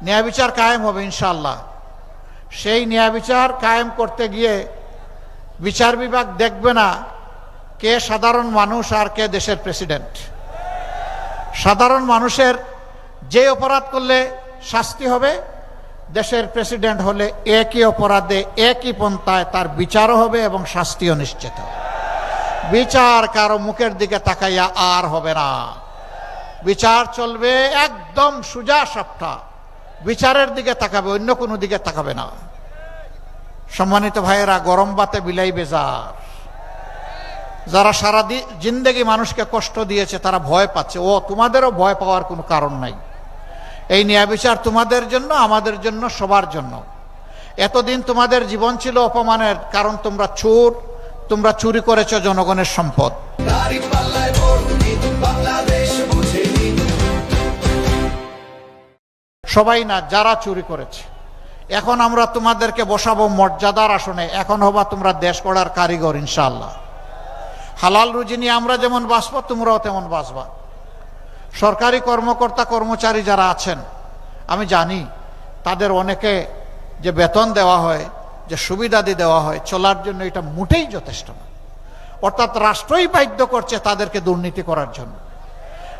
ন্যায় বিচার কায়েম হবে ইনশাআল্লাহ। সেই ন্যায় বিচার কায়েম করতে গিয়ে বিচার বিভাগ দেখবে না কে সাধারণ মানুষ আর কে দেশের প্রেসিডেন্ট। সাধারণ মানুষের যে অপরাধ করলে শাস্তি হবে, দেশের প্রেসিডেন্ট হলে একই অপরাধে একই পন্থায় তার বিচারও হবে এবং শাস্তিও নিশ্চিত হবে। বিচার কারো মুখের দিকে তাকাইয়া আর হবে না, বিচার চলবে একদম সোজা সাপটা, বিচারের দিকে তাকাবে, অন্য কোনো দিকে তাকাবে না। সম্মানিত ভাইয়েরা, গরম বাতে বিলাই বেজার। যারা সারা জিন্দেগি মানুষকে কষ্ট দিয়েছে তারা ভয় পাচ্ছে। ও, তোমাদেরও ভয় পাওয়ার কোনো কারণ নাই। এই ন্যায় বিচার তোমাদের জন্য, আমাদের জন্য, সবার জন্য। এতদিন তোমাদের জীবন ছিল অপমানের, কারণ তোমরা চোর, তোমরা চুরি করেছ জনগণের সম্পদ। সবাই না, যারা চুরি করেছে। এখন আমরা তোমাদেরকে বসাবো মর্যাদার আসনে, এখন হবা তোমরা দেশ গড়ার কারিগর ইনশাআল্লাহ। হালাল রুজি নিয়ে আমরা যেমন বাঁচবো, তোমরাও তেমন বাঁচবা। সরকারি কর্মকর্তা কর্মচারী যারা আছেন, আমি জানি তাদের অনেকে যে বেতন দেওয়া হয়, যে সুবিধাদি দেওয়া হয়, চলার জন্য এটা মোটেই যথেষ্ট না। অর্থাৎ রাষ্ট্রই বাধ্য করছে তাদেরকে দুর্নীতি করার জন্য।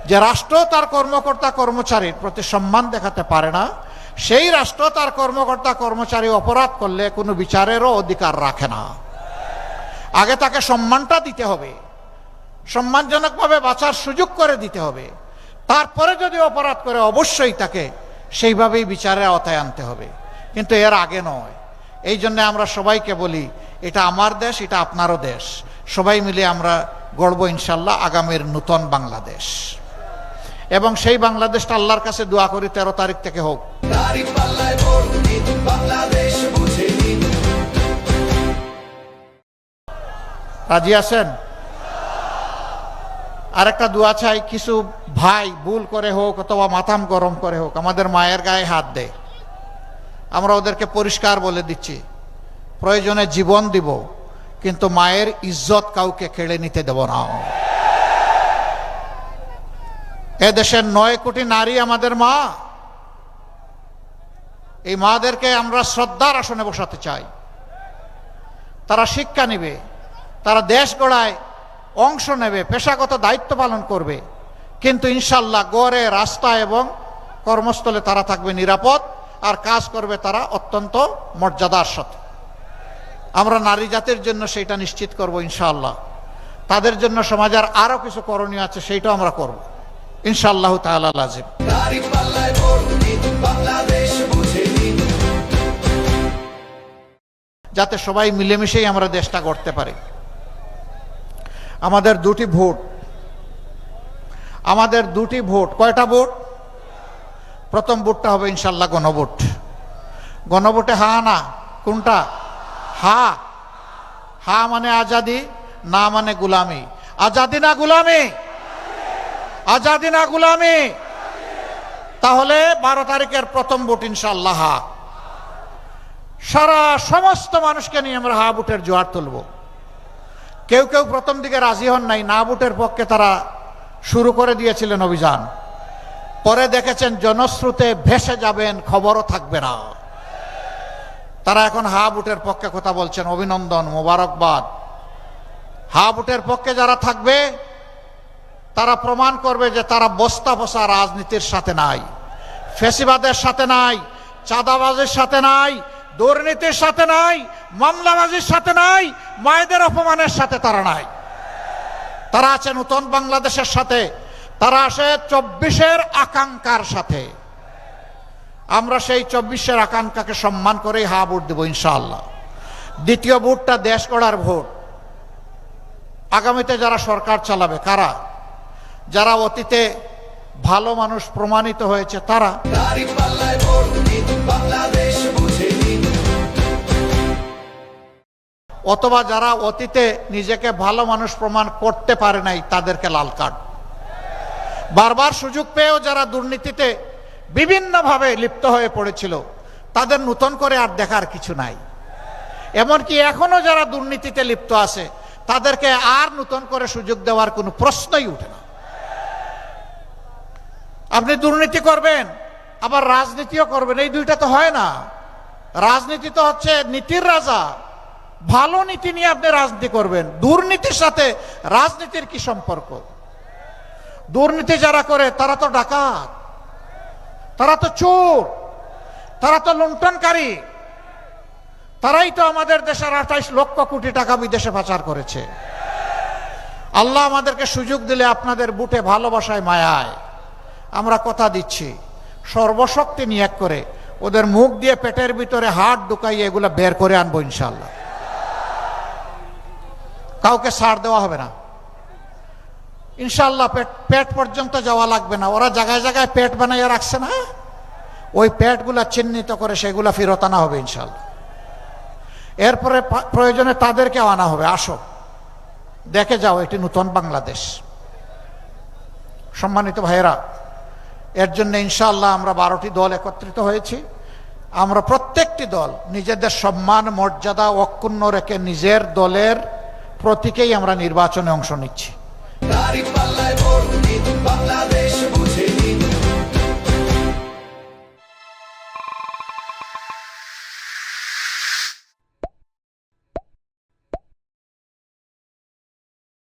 যে রাষ্ট্র তার কর্মকর্তা কর্মচারীর প্রতি সম্মান দেখাতে পারে না, সেই রাষ্ট্র তার কর্মকর্তা কর্মচারী অপরাধ করলে কোনো বিচারেরও অধিকার রাখে না। আগে তাকে সম্মানটা দিতে হবে, সম্মানজনকভাবে বাঁচার সুযোগ করে দিতে হবে। তারপরে যদি অপরাধ করে অবশ্যই তাকে সেইভাবেই বিচারের আওতায় আনতে হবে, কিন্তু এর আগে নয়। এই জন্য আমরা সবাইকে বলি, এটা আমার দেশ, এটা আপনারও দেশ। সবাই মিলে আমরা গড়ব ইনশাল্লাহ আগামীর নূতন বাংলাদেশ। এবং সেই বাংলাদেশটা আল্লাহর কাছে দোয়া করি 13 তারিখ থেকে হোক। রাজি আছেন? আরেকটা দোয়া চাই, কিছু ভাই ভুল করে হোক অথবা মাথাম গরম করে হোক আমাদের মায়ের গায়ে হাত দেয়, আমরা ওদেরকে পরিষ্কার বলে দিচ্ছি, প্রয়োজনে জীবন দিব, কিন্তু মায়ের ইজ্জত কাউকে কেড়ে নিতে দেব না। এদেশের 9 কোটি নারী আমাদের মা। এই মাদেরকে আমরা শ্রদ্ধার আসনে বসাতে চাই। তারা শিক্ষা নেবে, তারা দেশ গড়ায় অংশ নেবে, পেশাগত দায়িত্ব পালন করবে, কিন্তু ইনশাল্লাহ গড়ে, রাস্তায় এবং কর্মস্থলে তারা থাকবে নিরাপদ, আর কাজ করবে তারা অত্যন্ত মর্যাদার সাথে। আমরা নারী জাতির জন্য সেইটা নিশ্চিত করব ইনশাআল্লাহ। তাদের জন্য সমাজের আরো কিছু করণীয় আছে, সেইটাও আমরা করব ইনশাআল্লাহ তাআলা লাজিম। যাতে সবাই মিলেমিশেই আমরা দেশটা গড়তে পারি। আমাদের 2টি ভোট, আমাদের 2টি ভোট। কয়টা ভোট? প্রথম ভোটটা হবে ইনশাআল্লাহ গণভোট। গণভোটে হা না, কোনটা? হা। হা মানে আজাদি, না মানে গুলামি। আজাদি না গুলামি? আজাদি না গুলামি? তাহলে 12 তারিখের প্রথম ভোট ইনশাআল্লাহ হা। সারা সমস্ত মানুষকে নিয়ে আমরা হা ভোটের জোয়ার তুলব। কেউ কেউ প্রথম দিকে রাজি হন নাই, না ভোটের পক্ষে তারা শুরু করে দিয়েছিলেন অভিযান। পরে দেখেছেন জনস্রোতে ভেসে যাবেন, খবরও থাকবে না। তারা এখন হা ভোটের পক্ষে কথা বলছেন। অভিনন্দন, মোবারকবাদ। হা ভোটের পক্ষে যারা থাকবে তারা প্রমাণ করবে যে তারা বস্তা বসা রাজনীতির সাথে নাই, ফ্যাসিবাদের সাথে নাই, চাঁদাবাজির সাথে নাই, দুর্নীতির সাথে নাই, মামলাবাজির সাথে নাই, মায়েদের অপমানের সাথে তারা নাই। তারা আছে নতুন বাংলাদেশের সাথে, তারা আসে 24-এর আকাঙ্ক্ষার সাথে। আমরা সেই 24-এর আকাঙ্ক্ষাকে সম্মান করেই হা ভোট দেব ইনশাআল্লাহ। দ্বিতীয় ভোটটা দেশ গড়ার ভোট। আগামীতে যারা সরকার চালাবে কারা? যারা অতীতে ভালো মানুষ প্রমাণিত হয়েছে তারা। অথবা যারা অতীতে নিজেকে ভালো মানুষ প্রমাণ করতে পারে নাই তাদেরকে লাল কার্ড। বারবার সুযোগ পেয়েও যারা দুর্নীতিতে বিভিন্নভাবে লিপ্ত হয়ে পড়েছিল তাদের নতুন করে আর দেখার কিছু নাই। এমনকি এখনো যারা দুর্নীতিতে লিপ্ত আছে তাদেরকে আর নতুন করে সুযোগ দেওয়ার কোনো প্রশ্নই উঠে না। আপনি দুর্নীতি করবেন, আবার রাজনীতিও করবেন, এই দুইটা তো হয় না। রাজনীতি তো হচ্ছে নীতির রাজা, ভালো নীতি নিয়ে আপনি রাজনীতি করবেন। দুর্নীতির সাথে রাজনীতির কি সম্পর্ক? দুর্নীতি যারা করে তারা তো ডাকাত, তারা তো চোর, তারা তো লুণ্ঠনকারী, তারাই তো আমাদের দেশের 28 লক্ষ কোটি টাকা বিদেশে পাচার করেছে। আল্লাহ আমাদেরকে সুযোগ দিলে আপনাদের বুটে ভালোবাসায় মায়ায় আমরা কথা দিচ্ছি, সর্বশক্তি নিয়োগ করে ওদের মুখ দিয়ে পেটের ভিতরে হাত ঢুকাইয়ে এগুলো বের করে আনবো ইনশাল্লাহ। কাউকে ছাড় দেওয়া হবে না ইনশাল্লাহ। পেট পর্যন্ত যাওয়া লাগবে না। ওরা জায়গায় জায়গায় পেট বানাইয়া রাখছে না, ওই পেটগুলা চিহ্নিত করে সেগুলা ফেরত আনা হবে ইনশাল্লাহ। এরপরে প্রয়োজনে তাদেরকেও আনা হবে, আসো দেখে যাও এটি নতুন বাংলাদেশ। সম্মানিত ভাইয়েরা, এর জন্য ইনশাআল্লাহ আমরা 12টি দল একত্রিত হয়েছি। আমরা প্রত্যেকটি দল নিজেদের সম্মান মর্যাদা অক্ষুণ্ণ রেখে নিজের দলের প্রতীকেই আমরা নির্বাচনে অংশ নিচ্ছি।